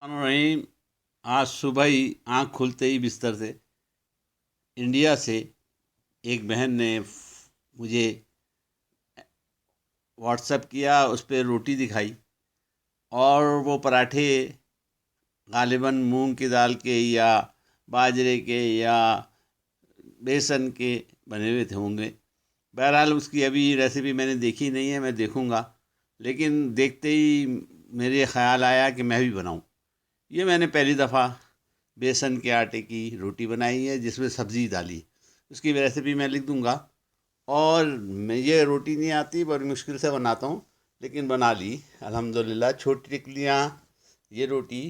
रहीम। आज सुबह ही आँख खुलते ही बिस्तर से इंडिया से एक बहन ने मुझे व्हाट्सएप किया, उस पर रोटी दिखाई और वो पराठे गालिबन मूंग की दाल के या बाजरे के या बेसन के बने हुए थे होंगे। बहरहाल उसकी अभी रेसिपी मैंने देखी नहीं है, मैं देखूँगा। लेकिन देखते ही मेरे ख़्याल आया कि मैं भी बनाऊँ। ये मैंने पहली दफ़ा बेसन के आटे की रोटी बनाई है जिसमें सब्ज़ी डाली। उसकी रेसिपी मैं लिख दूँगा। और मैं ये रोटी नहीं आती, बड़ी मुश्किल से बनाता हूँ, लेकिन बना ली अल्हम्दुलिल्लाह। छोटी टिकलियाँ, ये रोटी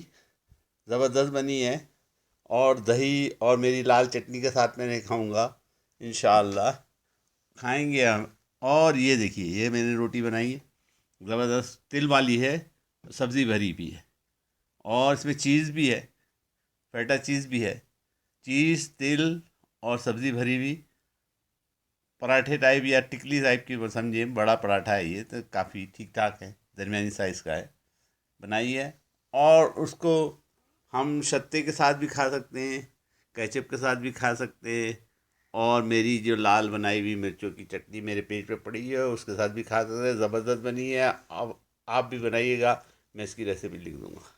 ज़बरदस्त बनी है और दही और मेरी लाल चटनी के साथ मैंने खाऊँगा इंशाअल्लाह। खाएंगे हम। और ये देखिए, ये मैंने रोटी बनाई है, ज़बरदस्त तिल वाली है, सब्ज़ी भरी भी है और इसमें चीज़ भी है, फेटा चीज़ भी है। चीज़, तिल और सब्ज़ी भरी हुई पराठे टाइप या टिकली टाइप की समझिए। बड़ा पराठा है ये, तो काफ़ी ठीक ठाक है, दरमियानी साइज़ का है, बनाई है। और उसको हम शत्ते के साथ भी खा सकते हैं, केचप के साथ भी खा सकते हैं, और मेरी जो लाल बनाई हुई मिर्चों की चटनी मेरे पेज पे पड़ी है उसके साथ भी खा सकते हैं। ज़बरदस्त बनी है। अब आप भी बनाइएगा, मैं इसकी रेसिपी लिख दूँगा।